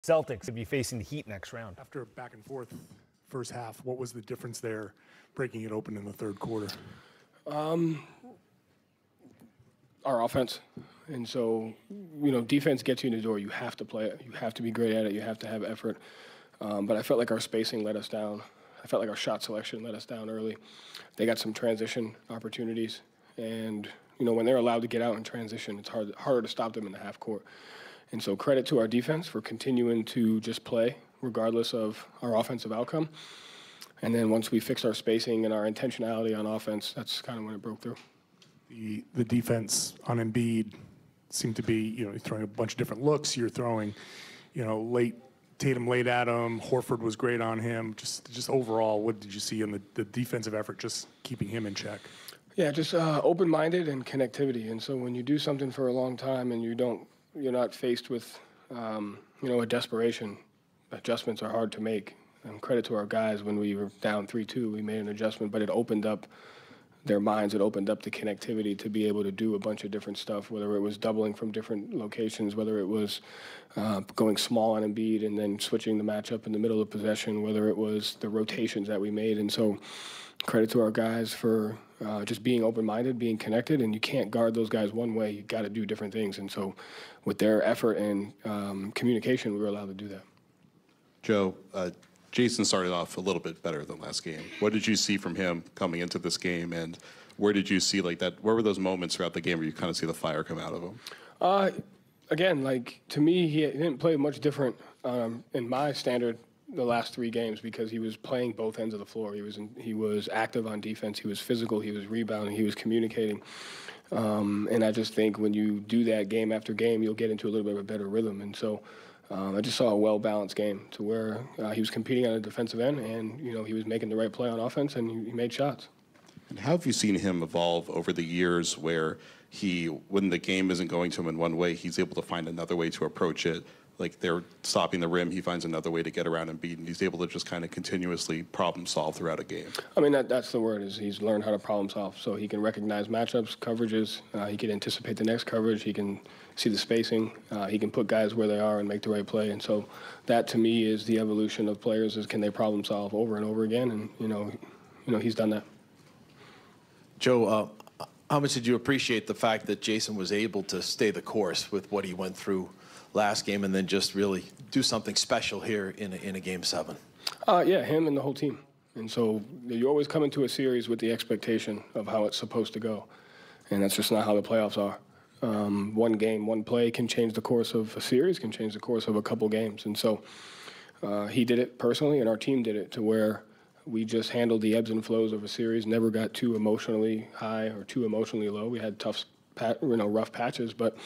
Celtics to be facing the Heat next round. After a back and forth first half, what was the difference there, breaking it open in the third quarter? Our offense. And so, defense gets you in the door. You have to play it. You have to be great at it. You have to have effort. But I felt like our spacing let us down. I felt like our shot selection let us down early. They got some transition opportunities. And, when they're allowed to get out in transition, it's harder to stop them in the half court. And so credit to our defense for continuing to just play regardless of our offensive outcome. And then once we fixed our spacing and our intentionality on offense, that's kind of when it broke through. The defense on Embiid seemed to be, you're throwing a bunch of different looks. You're throwing, Tatum late at him. Horford was great on him. Just overall, what did you see in the defensive effort, just keeping him in check? Yeah, just open-minded and connectivity. And so when you do something for a long time and you're not faced with, a desperation, adjustments are hard to make. And credit to our guys, when we were down 3-2, we made an adjustment, but it opened up their minds. It opened up the connectivity to be able to do a bunch of different stuff, whether it was doubling from different locations, whether it was going small on Embiid and then switching the matchup in the middle of possession, whether it was the rotations that we made. And so credit to our guys for just being open-minded, being connected, and you can't guard those guys one way. You got to do different things. And so with their effort and communication, we were allowed to do that. Joe, Jason started off a little bit better than last game. What did you see from him coming into this game, and where did you see where were those moments throughout the game where you kind of see the fire come out of him? Again, to me, he didn't play much different in my standard the last 3 games because he was playing both ends of the floor. He was active on defense. He was physical. He was rebounding. He was communicating. And I just think when you do that game after game, you'll get into a little bit of a better rhythm. And so I just saw a well-balanced game to where he was competing on the defensive end, and he was making the right play on offense, and he made shots. And how have you seen him evolve over the years where when the game isn't going to him in one way, he's able to find another way to approach it? Like they're stopping the rim, he finds another way to get around and beat, and he's able to just kind of continuously problem solve throughout a game. I mean, that's the word, is he's learned how to problem solve. So he can recognize matchups, coverages, he can anticipate the next coverage, he can see the spacing, he can put guys where they are and make the right play. And so that, to me, is the evolution of players, is can they problem solve over and over again, and, he's done that. Joe, how much did you appreciate the fact that Jason was able to stay the course with what he went through last game and then just really do something special here in a Game 7? Yeah, him and the whole team. And so you always come into a series with the expectation of how it's supposed to go. And that's just not how the playoffs are. One game, one play can change the course of a series, can change the course of a couple games. And so he did it personally, and our team did it to where we just handled the ebbs and flows of a series, never got too emotionally high or too emotionally low. We had rough patches, but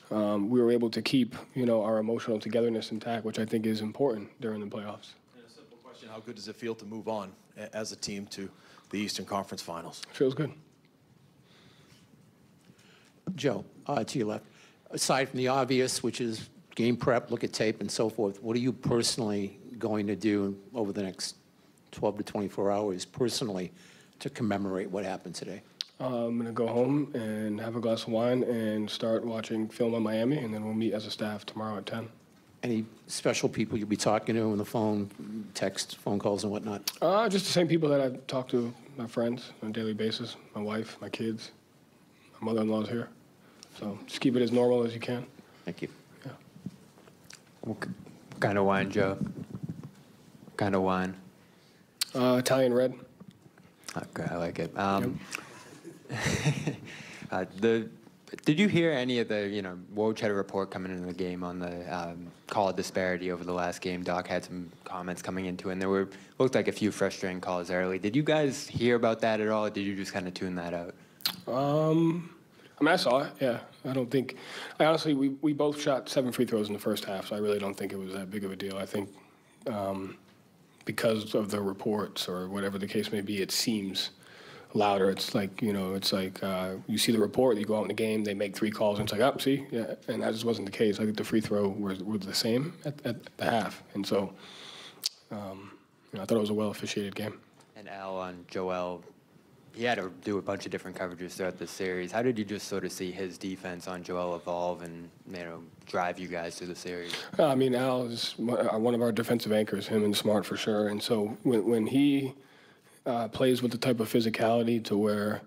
we were able to keep, our emotional togetherness intact, which I think is important during the playoffs. And a simple question, how good does it feel to move on as a team to the Eastern Conference Finals? Feels good. Joe, to your left, aside from the obvious, which is game prep, look at tape and so forth, what are you personally going to do over the next 12 to 24 hours personally to commemorate what happened today? I'm going to go home and have a glass of wine and start watching film on Miami, and then we'll meet as a staff tomorrow at 10. Any special people you'll be talking to on the phone, text, phone calls and whatnot? Just the same people that I talk to, my friends, on a daily basis, my wife, my kids. My mother-in-law's here. So just keep it as normal as you can. Thank you. Yeah. What kind of wine, Joe? What kind of wine? Italian red. Okay, I like it. Did you hear any of the, Woj had a report coming into the game on the call disparity over the last game? Doc had some comments coming into it, and looked like a few frustrating calls early. Did you guys hear about that at all, or did you just kind of tune that out? I saw it, yeah. I honestly, we both shot 7 free throws in the first half, so I really don't think it was that big of a deal. I think because of the reports or whatever the case may be, it seems louder. It's like, you see the report, you go out in the game, they make 3 calls, and it's like, oh, see? Yeah, and that just wasn't the case. I think the free throw was the same at the half. And so, I thought it was a well-officiated game. And Al on Joel he had to do a bunch of different coverages throughout the series. How did you just sort of see his defense on Joel evolve and drive you guys through the series? I mean, Al is one of our defensive anchors, him and Smart for sure. And so when he plays with the type of physicality to where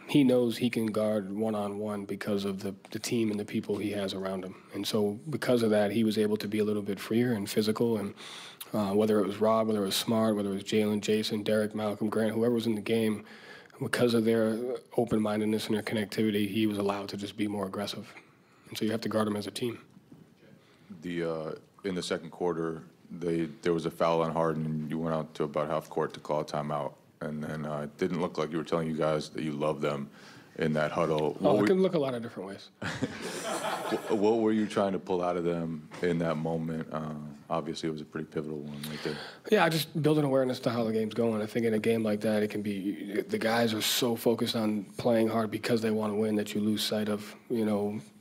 he knows he can guard one-on-one because of the team and the people he has around him. And so because of that, he was able to be a little bit freer and physical. And whether it was Rob, whether it was Smart, whether it was Jalen, Jason, Derek, Malcolm, Grant, whoever was in the game, because of their open-mindedness and their connectivity, he was allowed to just be more aggressive. And so you have to guard him as a team. In the second quarter, there was a foul on Harden, and you went out to about half court to call a timeout. And then it didn't look like you were telling you guys that you love them in that huddle. Oh, it can look a lot of different ways. What were you trying to pull out of them in that moment? Obviously, it was a pretty pivotal one right there. Yeah, just building awareness to how the game's going. I think in a game like that, it can be the guys are so focused on playing hard because they want to win that you lose sight of,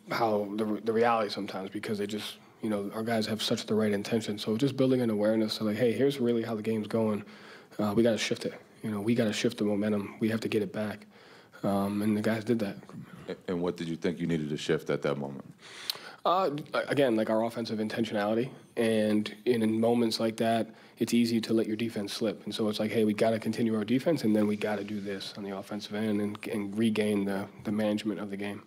how the reality sometimes, because they just, our guys have such the right intention. So just building an awareness so like, hey, here's really how the game's going. We got to shift it. We got to shift the momentum. We have to get it back. And the guys did that. And what did you think you needed to shift at that moment? Again, like our offensive intentionality. And in moments like that, it's easy to let your defense slip. And so it's like, hey, we got to continue our defense, and then we got to do this on the offensive end and regain the management of the game.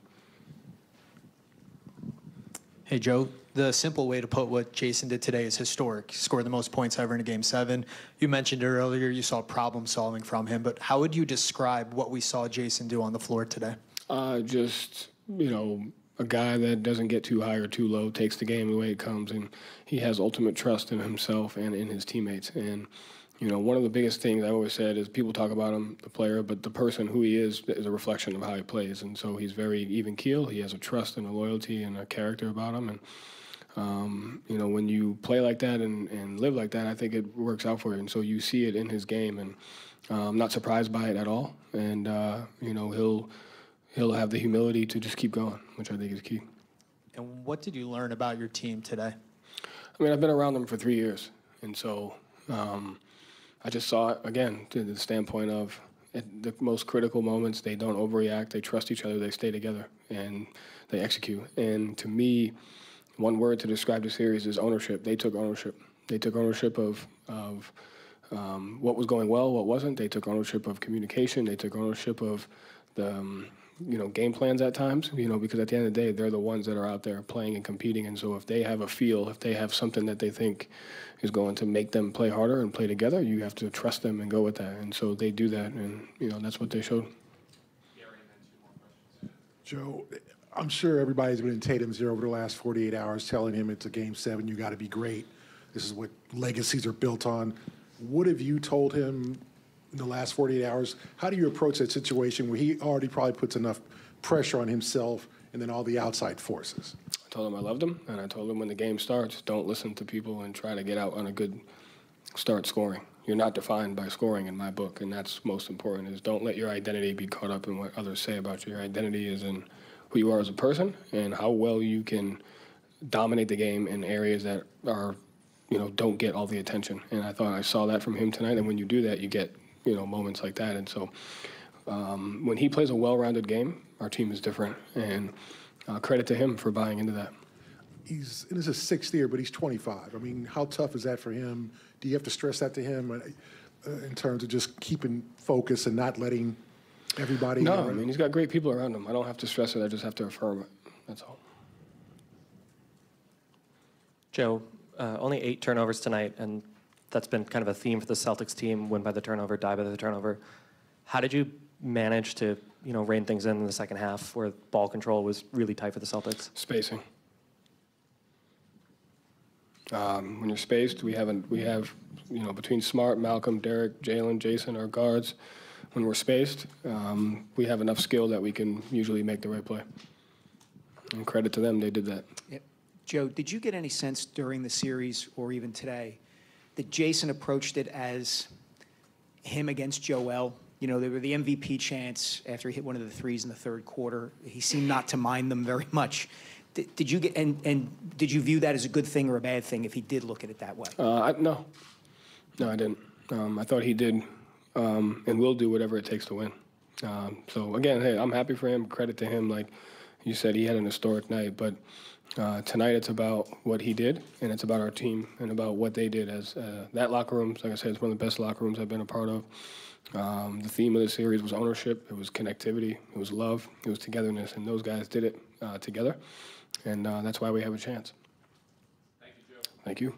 Hey, Joe, the simple way to put what Jason did today is historic. He scored the most points ever in a Game 7. You mentioned it earlier, you saw problem solving from him, but how would you describe what we saw Jason do on the floor today? A guy that doesn't get too high or too low, takes the game the way it comes, and he has ultimate trust in himself and in his teammates. And, one of the biggest things I always said is people talk about him, the player, but the person, who he is a reflection of how he plays. And so he's very even keel. He has a trust and a loyalty and a character about him. And, when you play like that and live like that, I think it works out for you. And so you see it in his game, and I'm not surprised by it at all. And, he'll have the humility to just keep going, which I think is key. And what did you learn about your team today? I mean, I've been around them for 3 years. And so I just saw it, again, to the standpoint of at the most critical moments, they don't overreact, they trust each other, they stay together, and they execute. And to me, one word to describe the series is ownership. They took ownership. They took ownership of what was going well, what wasn't. They took ownership of communication. They took ownership of the game plans at times, because at the end of the day, they're the ones that are out there playing and competing. And so if they have a feel, if they have something that they think is going to make them play harder and play together, you have to trust them and go with that. And so they do that, and, that's what they showed. Joe, I'm sure everybody's been in Tatum's ear over the last 48 hours telling him it's a Game 7, you got to be great. This is what legacies are built on. What have you told him in the last 48 hours? How do you approach that situation where he already probably puts enough pressure on himself and then all the outside forces? I told him I loved him, and I told him when the game starts, don't listen to people and try to get out on a good start scoring. You're not defined by scoring in my book, and that's most important, is don't let your identity be caught up in what others say about you. Your identity is in who you are as a person and how well you can dominate the game in areas that are, don't get all the attention. And I thought I saw that from him tonight, and when you do that, you get moments like that. And so when he plays a well-rounded game, our team is different. And credit to him for buying into that. He's in his 6th year, but he's 25. I mean, how tough is that for him? Do you have to stress that to him in terms of just keeping focus and not letting everybody? No, I mean, he's got great people around him. I don't have to stress it. I just have to affirm it. That's all. Joe, only 8 turnovers tonight, and that's been kind of a theme for the Celtics team, win by the turnover, die by the turnover. How did you manage to, rein things in the second half where ball control was really tight for the Celtics? Spacing. When you're spaced, we have between Smart, Malcolm, Derek, Jalen, Jason, our guards, when we're spaced, we have enough skill that we can usually make the right play. And credit to them, they did that. Yep. Joe, did you get any sense during the series or even today that Jason approached it as him against Joel? There were the MVP chants after he hit one of the threes in the third quarter. He seemed not to mind them very much. Did you get and did you view that as a good thing or a bad thing if he did look at it that way? No, I didn't. I thought he did and we'll do whatever it takes to win. So again, hey, I'm happy for him. Credit to him. Like you said, he had an historic night, but tonight it's about what he did, and it's about our team and about what they did. As that locker room, like I said, it's one of the best locker rooms I've been a part of. The theme of the series was ownership. It was connectivity. It was love. It was togetherness, and those guys did it together, and that's why we have a chance. Thank you, Joe. Thank you.